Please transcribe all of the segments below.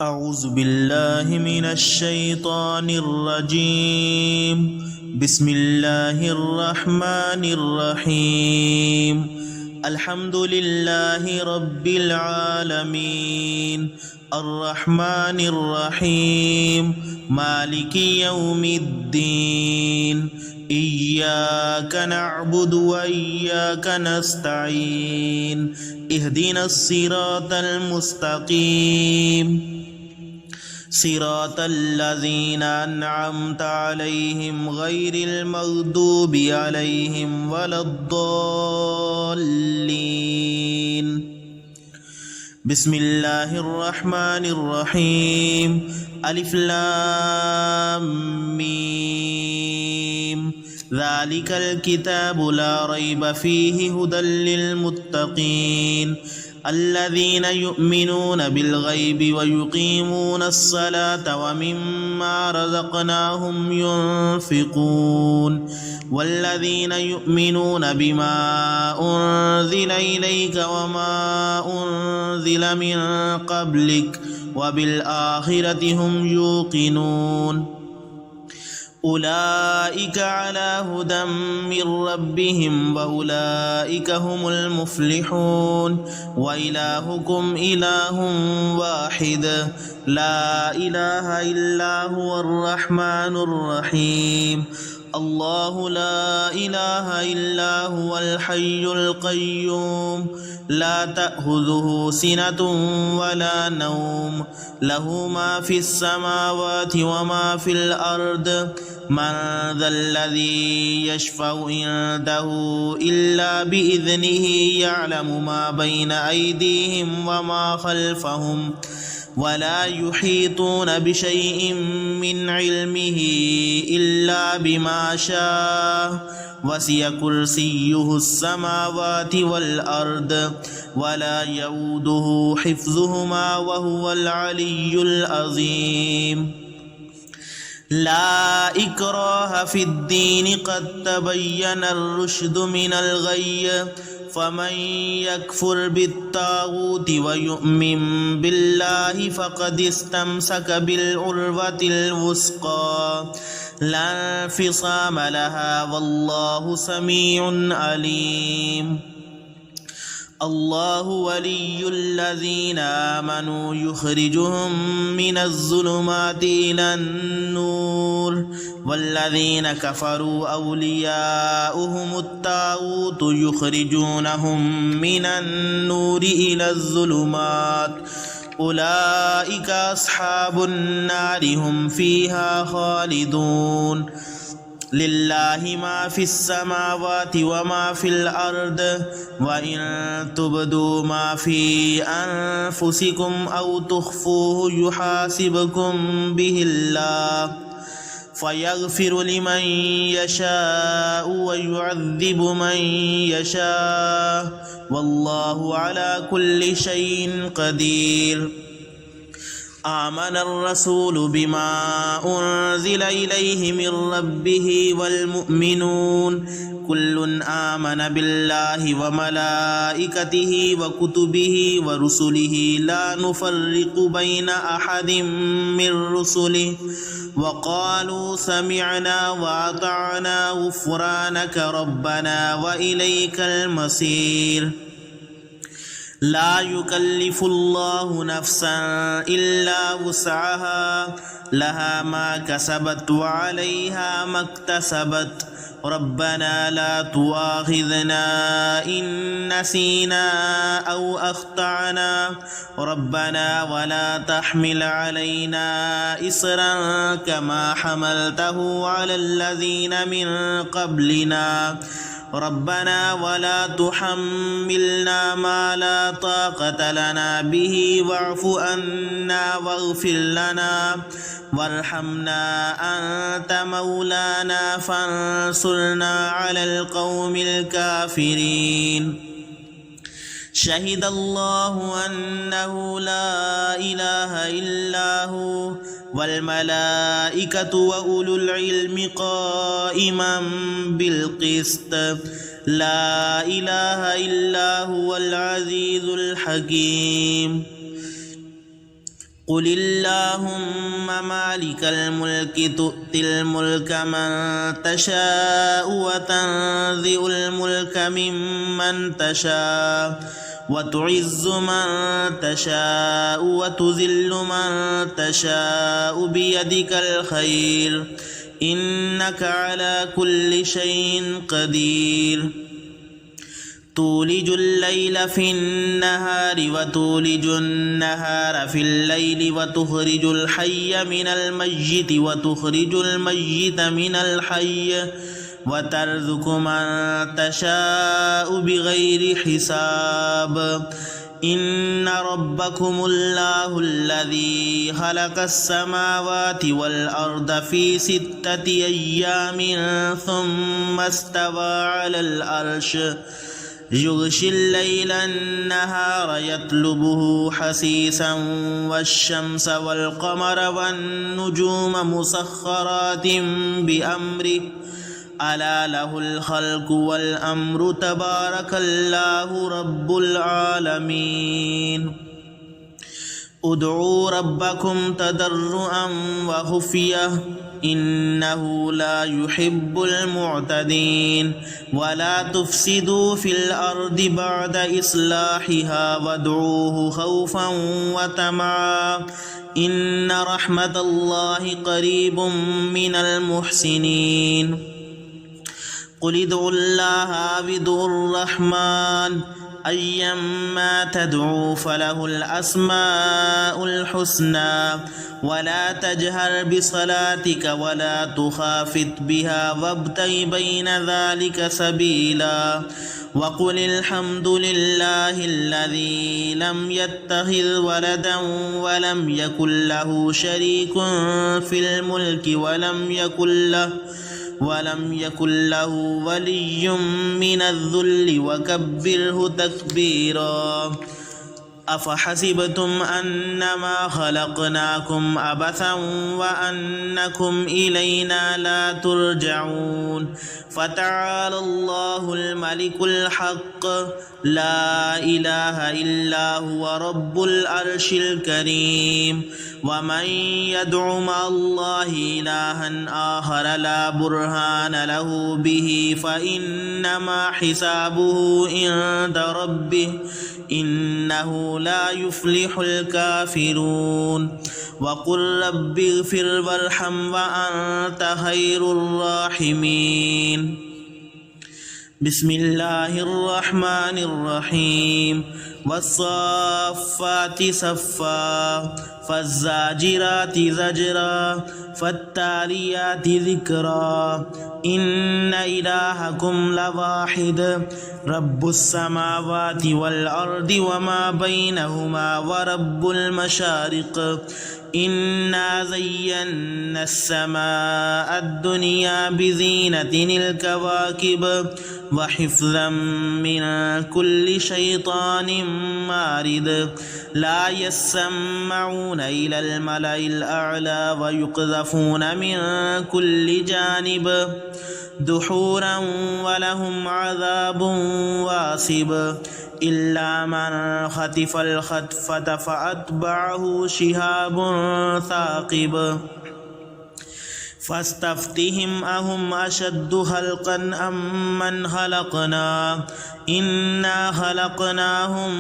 أعوذ بالله من الشيطان الرجيم بسم الله الرحمن الرحيم الحمد لله رب العالمين الرحمن الرحيم مالك يوم الدين إياك نعبد وإياك نستعين اهدنا الصراط المستقيم صراط الذين أنعمت عليهم غير المغضوب عليهم ولا الضالين بسم الله الرحمن الرحيم ألف لام ميم ذلك الكتاب لا ريب فيه هدى للمتقين الذين يؤمنون بالغيب ويقيمون الصلاة ومما رزقناهم ينفقون والذين يؤمنون بما أنزل إليك وما أنزل من قبلك وبالآخرة هم يوقنون أولئك على هدى من ربهم وأولئك هم المفلحون وإلهكم إله واحد لا إله إلا هو الرحمن الرحيم الله لا إله إلا هو الحي القيوم لا تأخذه سنة ولا نوم له ما في السماوات وما في الأرض من ذا الذي يشفع عنده إلا بإذنه يعلم ما بين أيديهم وما خلفهم ولا يحيطون بشيء من علمه إلا بما شاء وسع كرسيه السماوات والأرض ولا يؤوده حفظهما وهو العلي العظيم لا إكراه في الدين قد تبين الرشد من الغي فمن يكفر بالطاغوت ويؤمن بالله فقد استمسك بالعروة الوثقى لا انفصام لها والله سميع عليم الله ولي الذين آمنوا يخرجهم من الظلمات إلى النور والذين كفروا أولياؤهم الطاغوت يخرجونهم من النور إلى الظلمات أولئك أصحاب النار هم فيها خالدون لله ما في السماوات وما في الأرض وإن تبدوا ما في أنفسكم أو تخفوه يحاسبكم به الله فيغفر لمن يشاء ويعذب من يشاء والله على كل شيء قدير آمن الرسول بما أنزل إليه من ربه والمؤمنون كل آمن بالله وملائكته وكتبه ورسله لا نفرق بين أحد من رسله وقالوا سمعنا وأطعنا غفرانك ربنا وإليك المصير لا يكلف الله نفسا إلا وسعها لها ما كسبت وعليها ما اكتسبت ربنا لا تؤاخذنا إن نسينا أو أخطأنا ربنا ولا تحمل علينا إصرا كما حملته على الذين من قبلنا ربنا ولا تحملنا ما لا طاقة لنا به واعف عنا واغفر لنا وارحمنا أنت مولانا فانصرنا على القوم الكافرين شهد الله أنه لا إله إلا هو والملائكة وأولو العلم قائما بالقسط لا إله إلا هو العزيز الحكيم قل اللهم مالك الملك تؤتي الملك من تشاء وتنزع الملك ممن تشاء وتعز من تشاء وتذل من تشاء بيدك الخير إنك على كل شيء قدير تولج الليل في النهار وتولج النهار في الليل وتخرج الحي من الميت وتخرج الميت من الحي وترزق من تشاء بغير حساب إن ربكم الله الذي خلق السماوات والأرض في 6 أيام ثم استوى على العرش يغشي الليل النهار يطلبه حثيثا والشمس والقمر والنجوم مسخرات بأمره ألا له الخلق والأمر تبارك الله رب العالمين ادعوا ربكم تضرعا وخفية إنه لا يحب المعتدين ولا تفسدوا في الأرض بعد إصلاحها وادعوه خوفا وطمعا إن رحمة الله قريب من المحسنين قل ادعوا الله أو ادعوا الرحمن أيما تدعوا فله الأسماء الحسنى ولا تجهر بصلاتك ولا تخافت بها وابتغ بين ذلك سبيلا وقل الحمد لله الذي لم يتخذ ولدا ولم يكن له شريك في الملك ولم يكن له ولي من الذل وكبره تكبيرا أفحسبتم أنما خلقناكم عبثا وأنكم إلينا لا ترجعون فتعالى الله الملك الحق لا إله إلا هو رب العرش الكريم ومن يدع مع الله إلها آخر لا برهان له به فإنما حسابه عند ربه إنه لا يفلح الكافرون وقل رب اغفر وارحم وأنت خير الراحمين بسم الله الرحمن الرحيم والصافات صفا فالزاجرات زجرا فالتاليات ذكرا إن إلهكم لواحد رب السماوات والأرض وما بينهما ورب المشارق إنا زينا السماء الدنيا بزينة الكواكب وحفظا من كل شيطان مارد لا يسمعون إلى الملأ الأعلى ويقذفون من كل جانب دحورا ولهم عذاب واصب إلا من خطف الخطفة فأتبعه شهاب ثاقب فاستفتهم أهم أشد خلقا أم من خلقنا إنا خلقناهم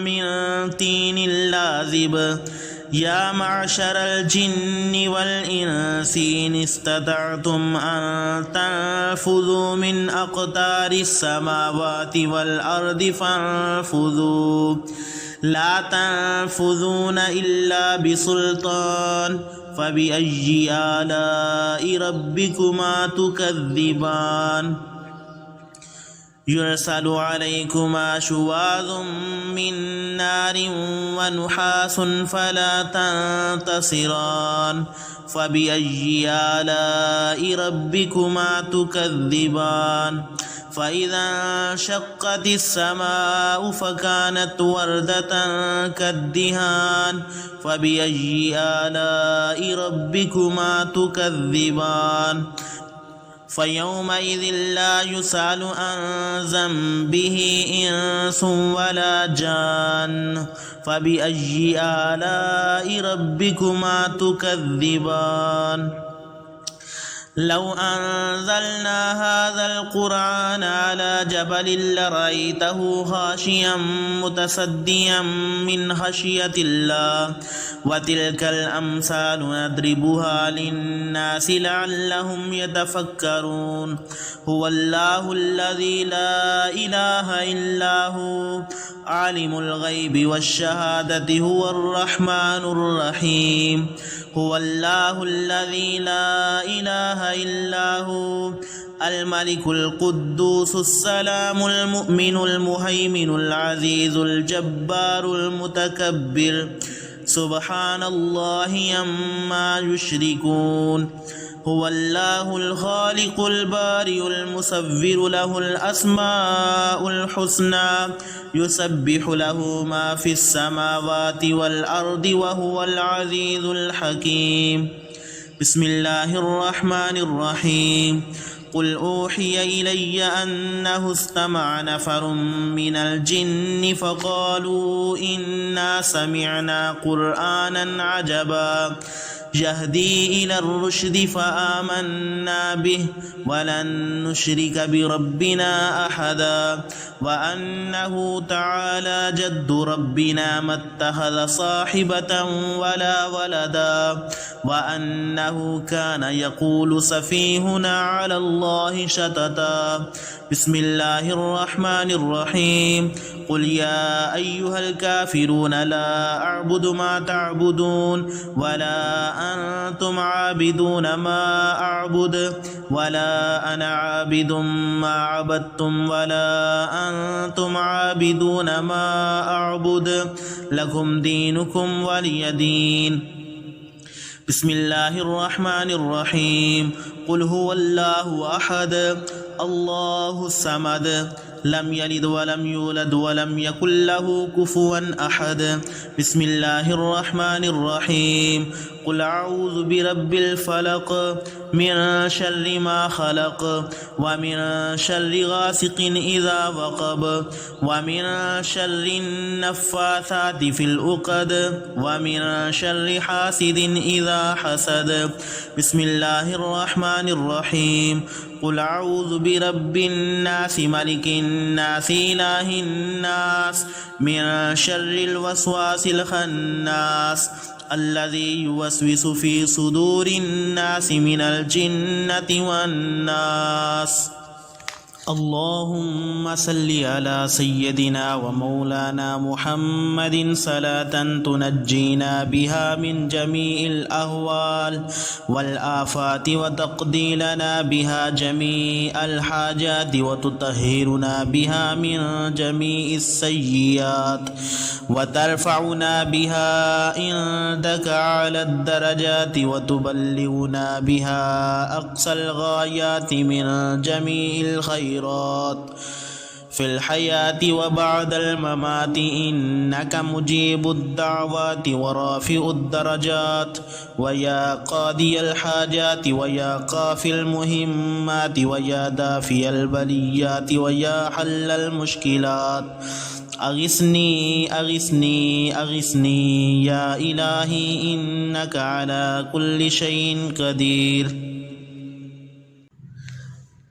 من طين لازب يا معشر الجن والإنس إن استطعتم أن تنفذوا من أقطار السماوات والأرض فانفذوا لا تنفذون إلا بسلطان فبأي آلاء ربكما تكذبان يرسل عليكما شواظ من نار ونحاس فلا تنتصران فبأي آلاء ربكما تكذبان فإذا انشقت السماء فكانت وردة كالدهان فبأي آلاء ربكما تكذبان فيومئذ لا يسأل عن ذنبه إنس ولا جان فبأي آلاء ربكما تكذبان لو أنزلنا هذا القرآن على جبل لرأيته خاشعا متصدعا من خشية الله وتلك الأمثال نضربها للناس لعلهم يتفكرون هو الله الذي لا إله إلا هو عالم الغيب والشهادة هو الرحمن الرحيم هو الله الذي لا إله إلا هو الملك القدوس السلام المؤمن المهيمن العزيز الجبار المتكبر سبحان الله عما يشركون هو الله الخالق البارئ المصور له الأسماء الحسنى يسبح له ما في السماوات والأرض وهو العزيز الحكيم بسم الله الرحمن الرحيم قل أوحي إلي أنه استمع نفر من الجن فقالوا إنا سمعنا قرآنا عجبا يهدي إلى الرشد فآمنا به ولن نشرك بربنا أحدا وأنه تعالى جد ربنا ما اتخذ صاحبة ولا ولدا وأنه كان يقول سفيهنا على الله شططا بسم الله الرحمن الرحيم قل يا أيها الكافرون لا أعبد ما تعبدون ولا أنتم عابدون ما أعبد ولا أنا عابد ما عبدتم ولا أنتم عابدون ما أعبد لكم دينكم ولي دين بسم الله الرحمن الرحيم قل هو الله أحد الله الصمد لم يلد ولم يولد ولم يكن له كفوا أحد بسم الله الرحمن الرحيم قل أعوذ برب الفلق من شر ما خلق ومن شر غاسق إذا وقب ومن شر النفاثات في العقد ومن شر حاسد إذا حسد بسم الله الرحمن الرحيم قل أعوذ برب الناس ملك الناس إله الناس من شر الوسواس الخناس الذي يوسوس في صدور الناس من الجنة والناس اللهم صل على سيدنا ومولانا محمد صلاة تنجينا بها من جميع الأهوال والآفات وتقضي لنا بها جميع الحاجات وتطهرنا بها من جميع السيئات وترفعنا بها عندك على الدرجات وتبلغنا بها أقصى الغايات من جميع الخيرات في الحياة وبعد الممات إنك مجيب الدعوات ورافع الدرجات ويا قاضي الحاجات ويا قافي المهمات ويا دافي البليات ويا حل المشكلات أغثني أغثني أغثني يا إلهي إنك على كل شيء قدير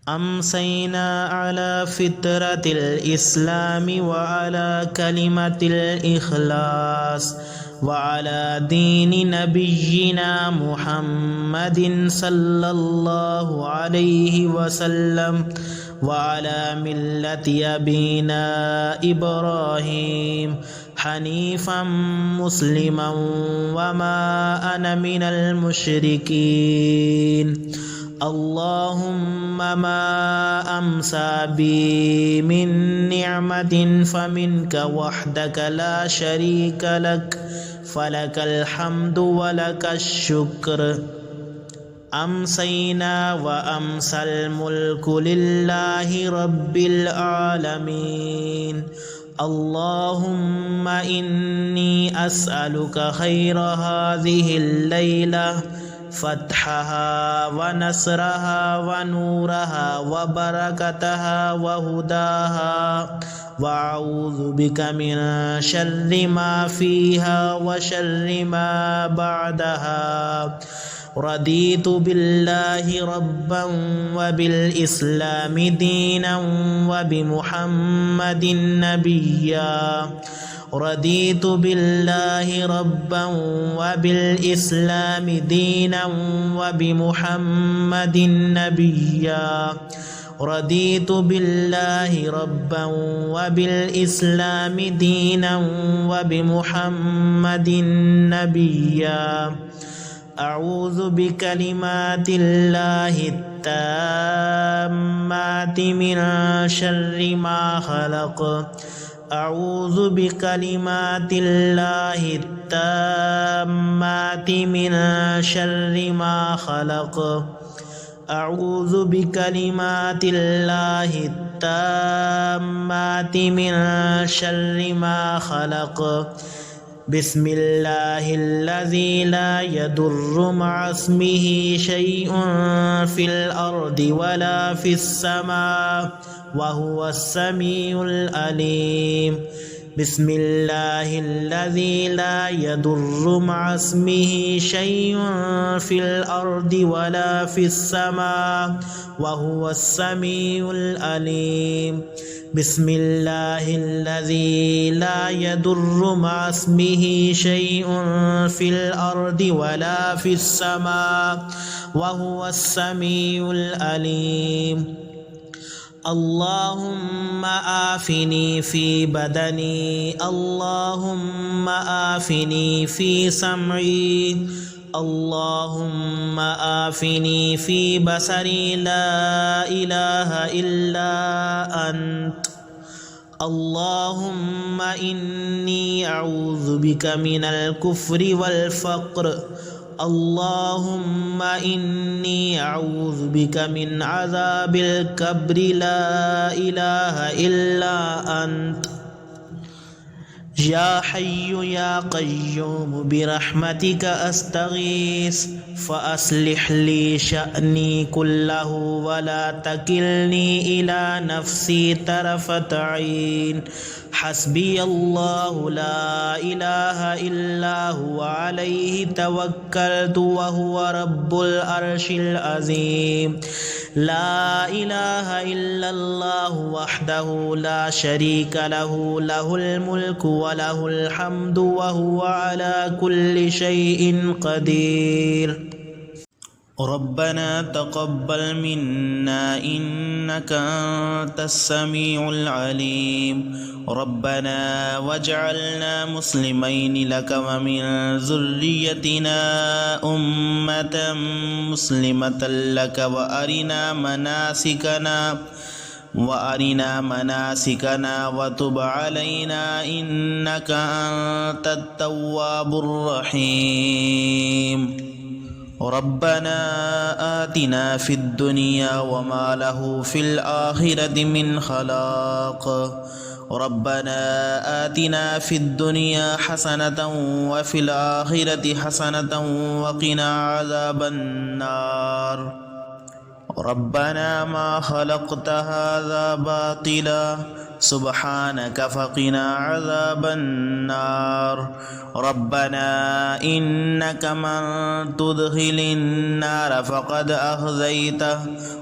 أمسينا على فطرة الإسلام وعلى كلمة الإخلاص وعلى دين نبينا محمد صلى الله عليه وسلم وعلى ملة أبينا إبراهيم حنيفا مسلما وما أنا من المشركين اللهم ما أمسى بي من نعمة فمنك وحدك لا شريك لك فلك الحمد ولك الشكر أمسينا وأمسى الملك لله رب العالمين اللهم إني أسألك خير هذه الليلة فتحها ونصرها ونورها وبركتها وهداها، وأعوذ بك من شر ما فيها وشر ما بعدها. رضيت بالله ربا وبالإسلام دينا وبمحمد نبيا. رضيت بالله ربا وبالإسلام دينا وبمحمد نبيا. رضيت بالله ربا وبالإسلام دينا وبمحمد نبيا. أعوذ بكلمات الله التامات من شر ما خلق. أعوذ بكلمات الله التامات من شر ما خلق. أعوذ بكلمات الله التامات من شر ما خلق. بسم الله الذي لا يضر مع اسمه شيء في الأرض ولا في السماء وهو السميع العليم. بسم الله الذي لا يضر مع اسمه شيء في الأرض ولا في السماء وهو السميع العليم. بسم الله الذي لا يضر مع اسمه شيء في الأرض ولا في السماء وهو السميع العليم. اللهم آفني في بدني، اللهم آفني في سمعي، اللهم آفني في بصري، لا إله إلا أنت. اللهم إني أعوذ بك من الكفر والفقر. اللهم إني أعوذ بك من عذاب القبر، لا إله إلا أنت. يا حي يا قيوم برحمتك أستغيث، فأصلح لي شأني كله ولا تكلني إلى نفسي طرفة عين. حسبي الله لا إله إلا هو عليه توكلت وهو رب العرش العظيم. لا إله إلا الله وحده لا شريك له، له الملك وله الحمد وهو على كل شيء قدير. ربنا تقبل منا إنك أنت السميع العليم. ربنا واجعلنا مسلمين لك ومن ذريتنا أمة مسلمة لك وأرنا مناسكنا وتب علينا إنك أنت التواب الرحيم. ربنا آتنا في الدنيا وما له في الآخرة من خلاق. ربنا آتنا في الدنيا حسنة وفي الآخرة حسنة وقنا عذاب النار. ربنا ما خلقت هذا باطلا سبحانك فقنا عذاب النار. ربنا إنك من تدخل النار فقد أخزيته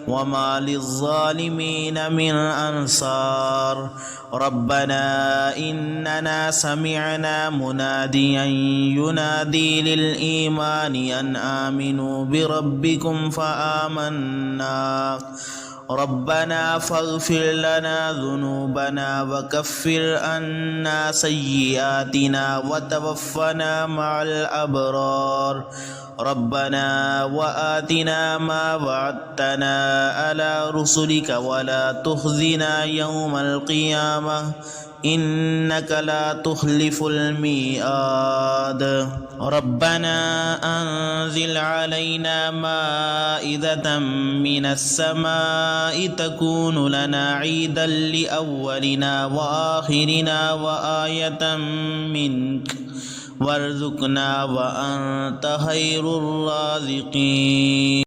وما للظالمين من أنصار. ربنا إننا سمعنا مناديا ينادي للإيمان أن آمنوا بربكم فآمنا. ربنا فاغفر لنا ذنوبنا وكفر عنا سيئاتنا وتوفنا مع الأبرار. ربنا وآتنا ما وعدتنا على رسلك ولا تخزنا يوم القيامة إنك لا تخلف الميعاد. ربنا أنزل علينا مائدة من السماء تكون لنا عيدا لأولنا وآخرنا وآية منك وارزقنا وأنت خير الرازقين